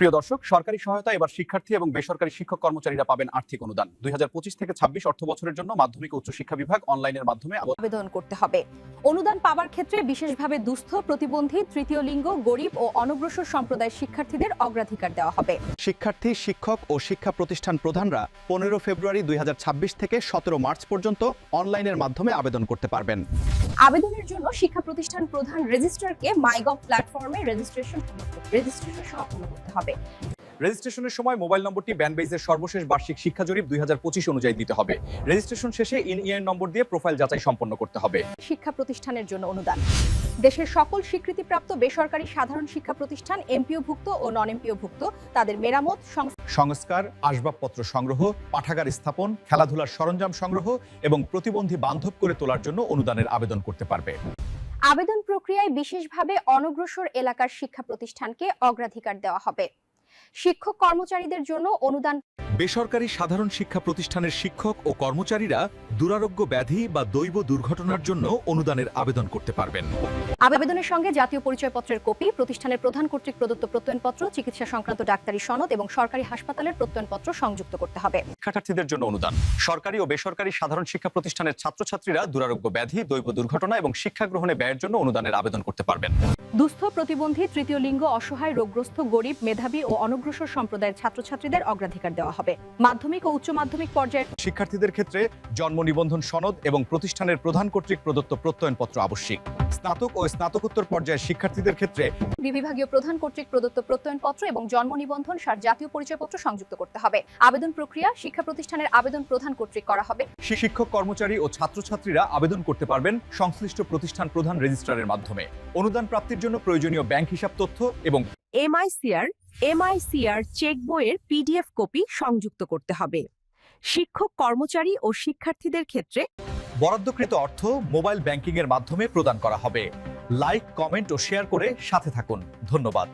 প্রিয় দর্শক, সরকারি সহায়তা এবার শিক্ষার্থী এবং বেসরকারি শিক্ষক কর্মচারীরা পাবেন আর্থিক অনুদান। 2025 থেকে 26 অর্থ বছরের জন্য মাধ্যমিক ও উচ্চ শিক্ষা বিভাগ অনলাইনের মাধ্যমে আবেদন করতে হবে। অনুদান পাওয়ার ক্ষেত্রে বিশেষভাবে দুস্থ, প্রতিবন্ধী, তৃতীয় লিঙ্গ, গরিব ও অনগ্রসর সম্প্রদায়ের শিক্ষার্থীদের অগ্রাধিকার দেওয়া হবে। শিক্ষার্থী, শিক্ষক ও শিক্ষা প্রতিষ্ঠান প্রধানরা 15 ফেব্রুয়ারি 2026 থেকে 17 মার্চ পর্যন্ত অনলাইনের মাধ্যমে আবেদন করতে পারবেন। আবেদনের জন্য শিক্ষা প্রতিষ্ঠান প্রধান রেজিস্ট্রারকে মাইগভ প্ল্যাটফর্মে রেজিস্ট্রেশন সম্পন্ন করতে হবে। রেজিস্ট্রেশনের সময় মোবাইল নম্বরটি ব্যান্ডবেইজের সর্বশেষ বার্ষিক শিক্ষা জরিপ 2025 অনুযায়ী দিতে হবে। রেজিস্ট্রেশন শেষে ইন-ইয়ার নম্বর দিয়ে প্রোফাইল যাচাই সম্পন্ন করতে হবে। শিক্ষা প্রতিষ্ঠানের জন্য অনুদান। দেশের সকল স্বীকৃতিপ্রাপ্ত বেসরকারি সাধারণ শিক্ষা প্রতিষ্ঠান এমপিওভুক্ত ও নন এমপিওভুক্ত তাদের মেরামত, সংস্কার, আসবাবপত্র সংগ্রহ, পাঠাগার স্থাপন, খেলাধুলার সরঞ্জাম সংগ্রহ এবং প্রতিবন্ধী বান্ধব করে তোলার জন্য অনুদানের আবেদন করতে পারবে। আবেদন প্রক্রিয়ায় বিশেষভাবে অনগ্রসর এলাকার শিক্ষা প্রতিষ্ঠানকে অগ্রাধিকার দেওয়া হবে। শিক্ষক কর্মচারীদের জন্য অনুদান। বেসরকারি সাধারণ শিক্ষা প্রতিষ্ঠানের শিক্ষক ও কর্মচারীরা দুরারোগ্য ব্যাধি বা দৈব দুর্ঘটনার জন্য অনুদানের আবেদন করতে পারবেন। আবেদনের সঙ্গে জাতীয় পরিচয়পত্রের কপি, প্রতিষ্ঠানের প্রধান কর্তৃক প্রদত্ত প্রত্যয়নপত্র, চিকিৎসা সংক্রান্ত ডাক্তারি সনদ এবং সরকারি হাসপাতালের প্রত্যয়নপত্র সংযুক্ত করতে হবে। শিক্ষার্থীদের জন্য অনুদান। সরকারি ও বেসরকারি সাধারণ শিক্ষা প্রতিষ্ঠানের ছাত্রছাত্রীরা দুরারোগ্য ব্যাধি, দৈব দুর্ঘটনা এবং শিক্ষা গ্রহণে ব্যয়ের জন্য অনুদানের আবেদন করতে পারবেন। দুস্থ, প্রতিবন্ধী, তৃতীয় লিঙ্গ, অসহায়, রোগগ্রস্ত, গরিব, মেধাবী ও অনগ্রসর সম্প্রদায়ের ছাত্রছাত্রীদের অগ্রাধিকার দেওয়া হবে। মাধ্যমিক ও উচ্চ মাধ্যমিক পর্যায়ের শিক্ষার্থীদের ক্ষেত্রে জন্ম নিবন্ধন সনদ এবং প্রতিষ্ঠানের প্রধান কর্তৃক প্রদত্ত প্রত্যয়নপত্র আবশ্যিক। স্নাতক ও স্নাতকোত্তর পর্যায়ের শিক্ষার্থীদের ক্ষেত্রে বিভাগীয় প্রধান কর্তৃক প্রদত্ত প্রত্যয়নপত্র এবং জন্ম নিবন্ধন সার জাতীয় পরিচয়পত্র সংযুক্ত করতে হবে। আবেদন প্রক্রিয়া শিক্ষা প্রতিষ্ঠানের আবেদন প্রধান কর্তৃক করা হবে। শিক্ষক, কর্মচারী ও ছাত্রছাত্রীরা আবেদন করতে পারবেন সংশ্লিষ্ট প্রতিষ্ঠান প্রধান রেজিস্ট্রারের মাধ্যমে। অনুদান প্রাপ্তির জন্য প্রয়োজনীয় ব্যাংক হিসাব তথ্য এবং এমআইসিআর চেক বইয়ের পিডিএফ কপি সংযুক্ত করতে হবে। শিক্ষক, কর্মচারী ও শিক্ষার্থীদের ক্ষেত্রে বরাদ্দকৃত অর্থ মোবাইল ব্যাংকিং এর মাধ্যমে প্রদান করা হবে। লাইক, কমেন্ট ও শেয়ার করে সাথে থাকুন। ধন্যবাদ।